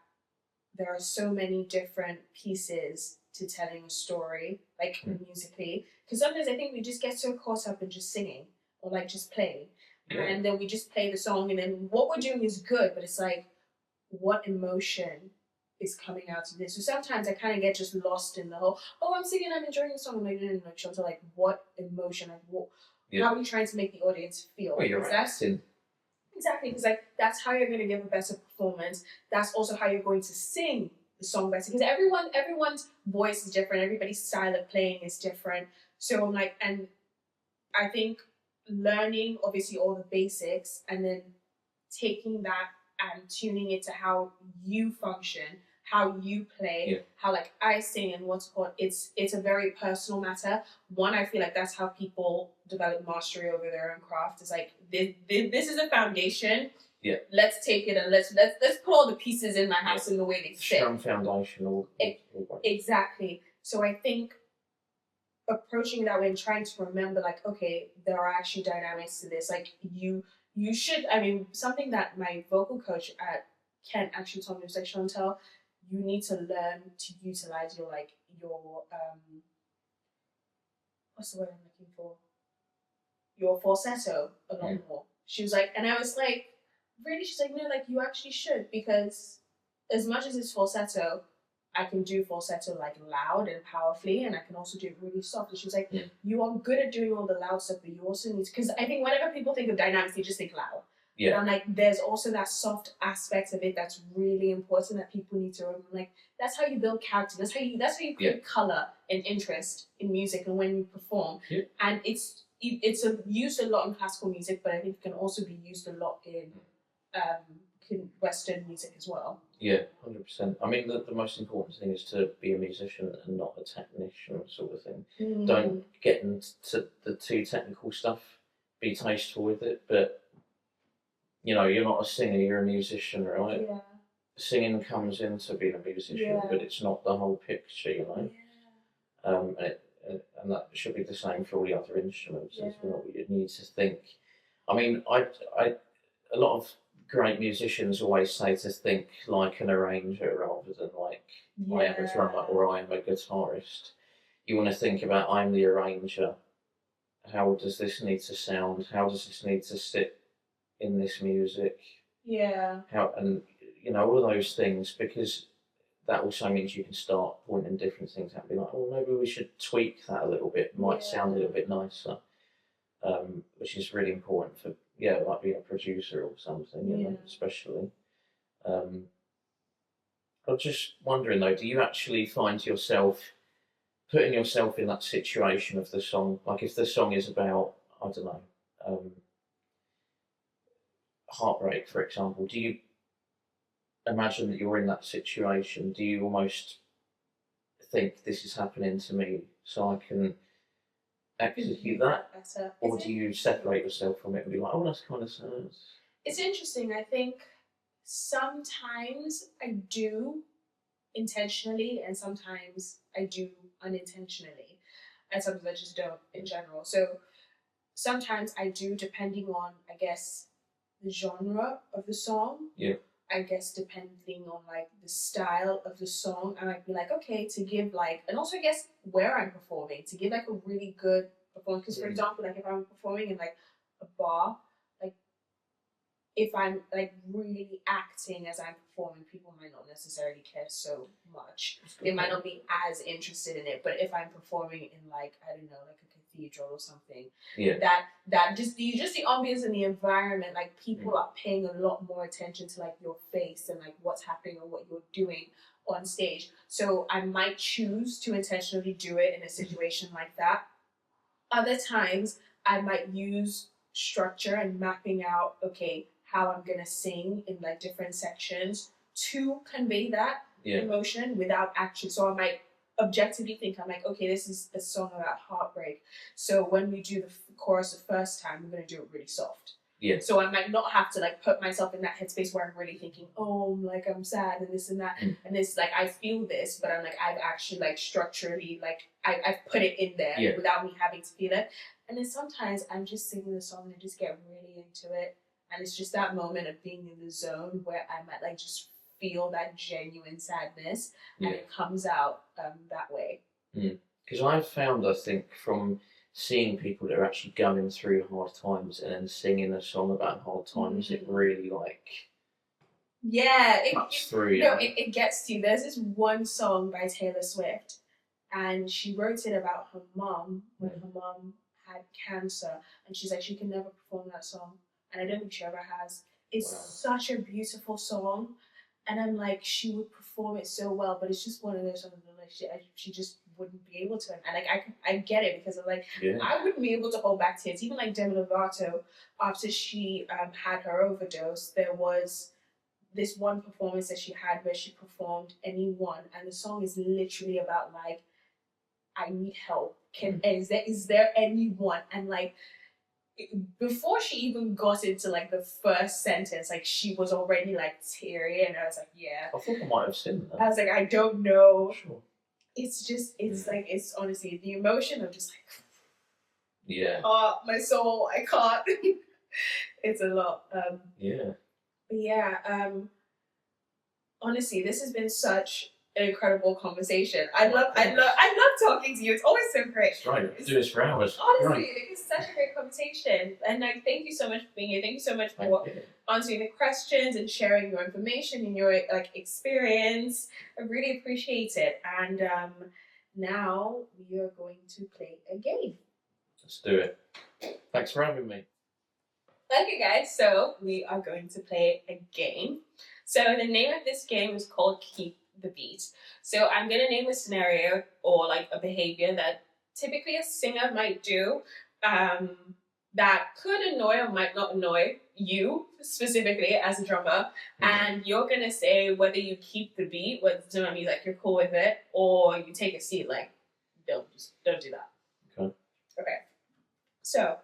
there are so many different pieces to telling a story, like musically. Because sometimes I think we just get so caught up in just singing or like just playing. Yeah. And then we just play the song, and then what we're doing is good, but it's like, what emotion is coming out of this? So sometimes I kind of get just lost in the whole, I'm singing, I'm enjoying the song. I'm like, no. So like, what emotion? Like, how are you trying to make the audience feel? Well, you're acting. Exactly, because like that's how you're going to give a better performance. That's also how you're going to sing the song better, because everyone's voice is different. Everybody's style of playing is different. So I'm like, and I think learning obviously all the basics and then taking that and tuning it to how you function, how you play, how like I sing, and what's called it's a very personal matter. One, I feel like that's how people develop mastery over their own craft. It's like this is a foundation. Yeah. Let's take it and let's put all the pieces in my house in the way they fit. Strong foundation. Exactly. So I think approaching it that way and trying to remember, like, okay, there are actually dynamics to this. Like you should. I mean, something that my vocal coach at Kent actually told me was like, Chantel, you need to learn to utilize your what's the word I'm looking for? Your falsetto a lot more. She was like, and I was like, really? She's like, no, like you actually should, because as much as it's falsetto, I can do falsetto like loud and powerfully, and I can also do it really soft. And she was like, you are good at doing all the loud stuff, but you also need to, because I think whenever people think of dynamics, they just think loud. Yeah. And I'm like, there's also that soft aspect of it that's really important that people need to remember. Like, that's how you build character. That's how you create color and interest in music and when you perform. Yeah. And it's used a lot in classical music, but I think it can also be used a lot in Western music as well. Yeah, 100%. I mean, the most important thing is to be a musician and not a technician, sort of thing. Don't get into the too technical stuff. Be tasteful with it, but you know, you're not a singer, you're a musician, right? Yeah. Singing comes into being a musician, but it's not the whole picture, you know? Yeah. And that should be the same for all the other instruments. Yeah. You know, you need to think. I mean, a lot of great musicians always say to think like an arranger rather than like I am a drummer or I am a guitarist. You want to think about I'm the arranger. How does this need to sound? How does this need to sit in this music? Yeah. How, and you know, all those things, because that also means you can start pointing different things out and be like, oh, maybe we should tweak that a little bit. It might sound a little bit nicer. Which is really important for like being a producer or something, you know, especially. I'm just wondering though, do you actually find yourself putting yourself in that situation of the song? Like if the song is about, I don't know, heartbreak, for example, do you imagine that you're in that situation? Do you almost think this is happening to me so I can execute that? Better. Or do you separate yourself from it and be like, oh, that's kind of sad? It's interesting. I think sometimes I do intentionally and sometimes I do unintentionally. And sometimes I just don't in general. So sometimes I do, depending on, I guess, the genre of the song. Yeah. I guess depending on like the style of the song, I might be like, okay, to give like, and also I guess where I'm performing, to give like a really good performance. Because for example, like if I'm performing in like a bar, like if I'm like really acting as I'm performing, people might not necessarily care so much. They might not be as interested in it. But if I'm performing in like, I don't know, like a cathedral or something, that just the ambience and the environment, like people are paying a lot more attention to like your face and like what's happening or what you're doing on stage. So I might choose to intentionally do it in a situation like that. Other times I might use structure and mapping out, okay, how I'm gonna sing in like different sections to convey that emotion without action. So I might objectively think, I'm like, okay, this is a song about heartbreak. So when we do the chorus the first time, we're gonna do it really soft. Yeah. So I might not have to like put myself in that headspace where I'm really thinking, oh, like I'm sad and this and that and this, like I feel this, but I'm like I've actually like structurally like I've put it in there without me having to feel it. And then sometimes I'm just singing the song and I just get really into it. And it's just that moment of being in the zone where I might like just feel that genuine sadness and it comes out that way. Because I've found, I think, from seeing people that are actually going through hard times and then singing a song about hard times, it really like cuts through. It gets to you. There's this one song by Taylor Swift and she wrote it about her mom when her mom had cancer, and she's like, she can never perform that song, and I don't think she ever has. It's such a beautiful song, and I'm like, she would perform it so well, but it's just one of those songs that like she just wouldn't be able to. And like I get it, because I'm like, I wouldn't be able to hold back tears. Even like Demi Lovato, after she had her overdose, there was this one performance that she had where she performed Anyone, and the song is literally about like, I need help. Is there anyone? And like, before she even got into like the first sentence, like she was already like teary, and I was like, yeah. I thought I might have seen that. I was like, I don't know. Sure. It's just, it's like, it's honestly the emotion of just like, yeah, my soul, I can't. It's a lot. yeah. But yeah, honestly, this has been such an incredible conversation. I love talking to you. It's always so great. That's right. Do this for hours. Honestly, Right. it's such a great conversation. And like, thank you so much for being here. Thank you so much for answering the questions and sharing your information and your like experience. I really appreciate it. And now we are going to play a game. Let's do it. Thanks for having me. Okay, guys, so we are going to play a game. So the name of this game is called Keep the Beat. So I'm going to name a scenario or like a behavior that typically a singer might do that could annoy or might not annoy you specifically as a drummer. And you're going to say whether you keep the beat, whether that means like you're cool with it, or you take a seat, like don't do that. Okay. So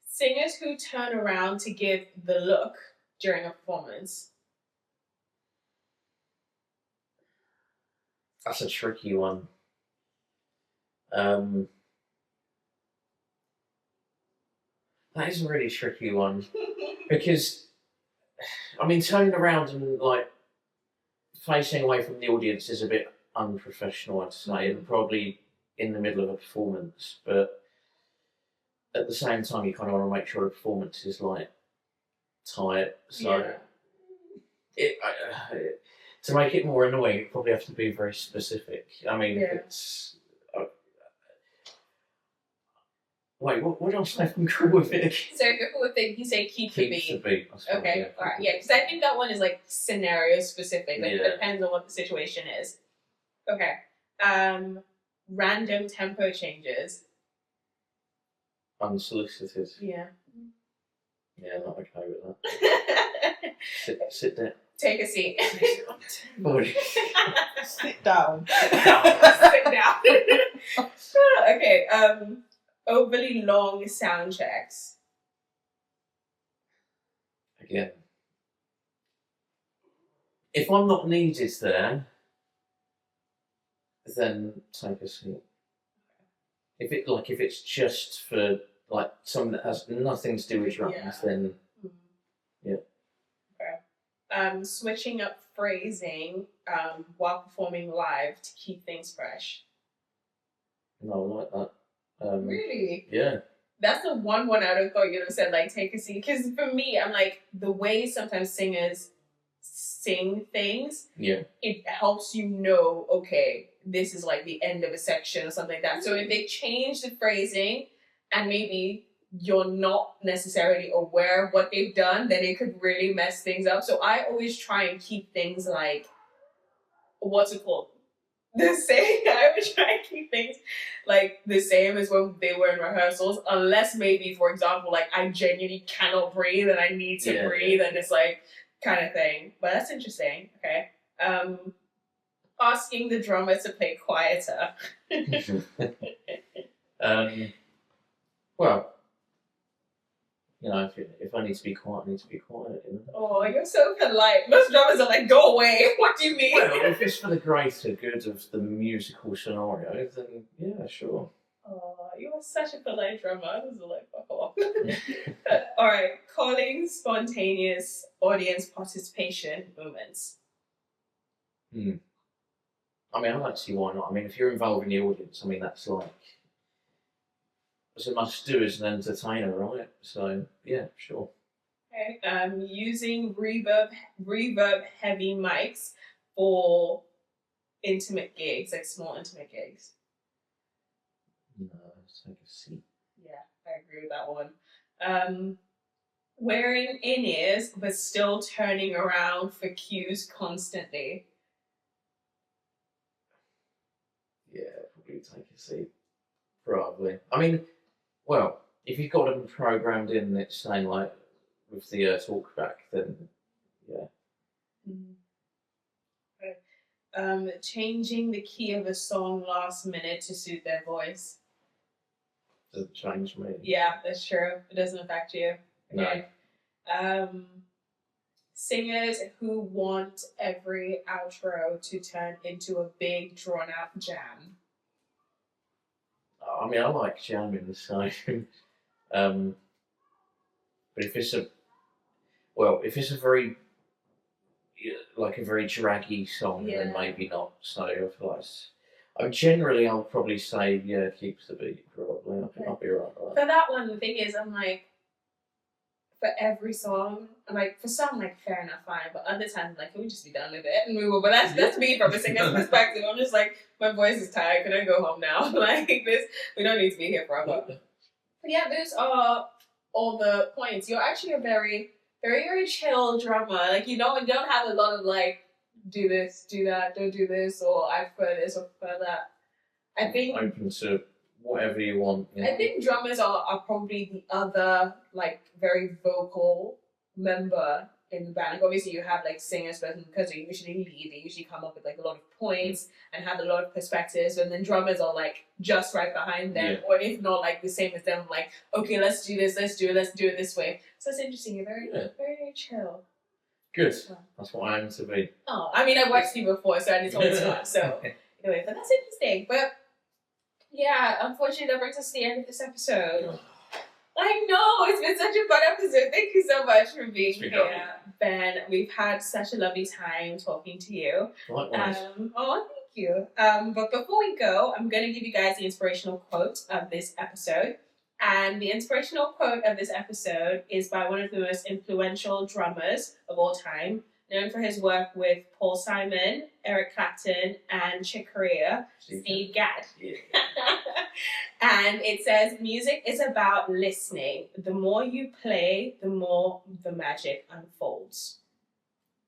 singers who turn around to give the look during a performance. That's a tricky one. That is a really tricky one. Because, I mean, turning around and, like, facing away from the audience is a bit unprofessional, I'd say, and probably in the middle of a performance. But at the same time, you kind of want to make sure the performance is, like, tight. So, to make it more annoying, you probably have to be very specific. I mean, if it's... Wait, what do I say if I'm cool with it? So if you're cool with it, you say keep the beat. Keep the beat. Okay, alright, yeah, because I think that one is like scenario specific. Like it depends on what the situation is. Okay. Random tempo changes. Unsolicited. Yeah. Yeah, not okay with that. Sit down. Take a seat. Sit down. Sit down. Okay. Overly long sound checks. Again, if I'm not needed there, then take a seat. If it's just for like something that has nothing to do with drums, then yeah. Okay. Switching up phrasing while performing live to keep things fresh. No, I like that. Really? Yeah. That's the one I would have thought you'd have said, like, take a seat. Because for me, I'm like, the way sometimes singers sing things, it helps you know, okay, this is like the end of a section or something like that. So if they change the phrasing and maybe you're not necessarily aware of what they've done, then it could really mess things up. So I always try and keep things like, what's it called? The same. I would try and keep things like the same as when they were in rehearsals, unless maybe, for example, like I genuinely cannot breathe and I need to breathe, and it's like kind of thing. But that's interesting. Okay. Asking the drummer to play quieter. Well, you know, if I need to be quiet, I need to be quiet. You know? Oh, you're so polite. Most drummers are like, go away. What do you mean? Well, if it's for the greater good of the musical scenario, then yeah, sure. Oh, you are such a polite drummer. I was like, fuck off. All right, calling spontaneous audience participation moments. I mean, I don't see why not. I mean, if you're involving the audience, I mean, that's like, it's a must do as an entertainer, right? So, yeah, sure. Okay, using reverb heavy mics for intimate gigs, like small intimate gigs. No, take a seat. Yeah, I agree with that one. Wearing in-ears but still turning around for cues constantly. Yeah, probably take a seat. Probably. I mean, well, if you've got them programmed in, it's saying like with the talkback, then yeah. Mm. Changing the key of a song last minute to suit their voice. Doesn't change me. Yeah, that's true. It doesn't affect you. Okay. No. Singers who want every outro to turn into a big drawn out jam. I mean, I like jamming, so. But if it's a very like a very draggy song, then maybe not. So I feel like generally I'll probably say keeps the beat. Probably I think I'll be right. For that one, the thing is, I'm like, for every song, I'm like, for some, like, fair enough, fine, but other times, like, can we just be done with it and move on? But that's me from a singer's perspective. I'm just like, my voice is tired. Can I go home now? Like this, we don't need to be here forever. But yeah, those are all the points. You're actually a very, very, very chill drummer. Like you don't have a lot of like, do this, do that, don't do this, or I prefer this or prefer that. I think open to whatever you want. Yeah. I think drummers are probably the other like very vocal member in the band. Like obviously you have like singers, but because they usually lead, they usually come up with like a lot of points and have a lot of perspectives, and then drummers are like just right behind them, or if not like the same as them, like okay, let's do this, let's do it this way. So it's interesting. You're very, very, very chill. Good. That's what I aim to be. Oh, I mean, I've watched you before, so it's always fun. So anyway, but that's interesting. But yeah, unfortunately, that brings us to the end of this episode. I know, it's been such a fun episode. Thank you so much for being here, Ben. We've had such a lovely time talking to you. Likewise. Thank you. But before we go, I'm going to give you guys the inspirational quote of this episode. And the inspirational quote of this episode is by one of the most influential drummers of all time, known for his work with Paul Simon, Eric Clapton, and Chick Corea, Steve Gadd. Yeah. And it says, music is about listening. The more you play, the more the magic unfolds.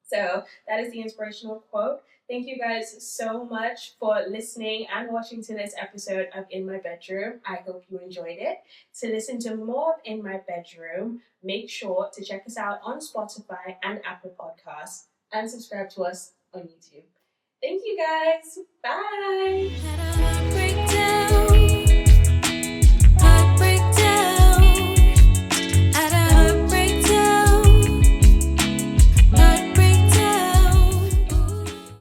So that is the inspirational quote. Thank you guys so much for listening and watching to this episode of In My Bedroom. I hope you enjoyed it. To listen to more of In My Bedroom, make sure to check us out on Spotify and Apple Podcasts and subscribe to us on YouTube. Thank you guys. Bye.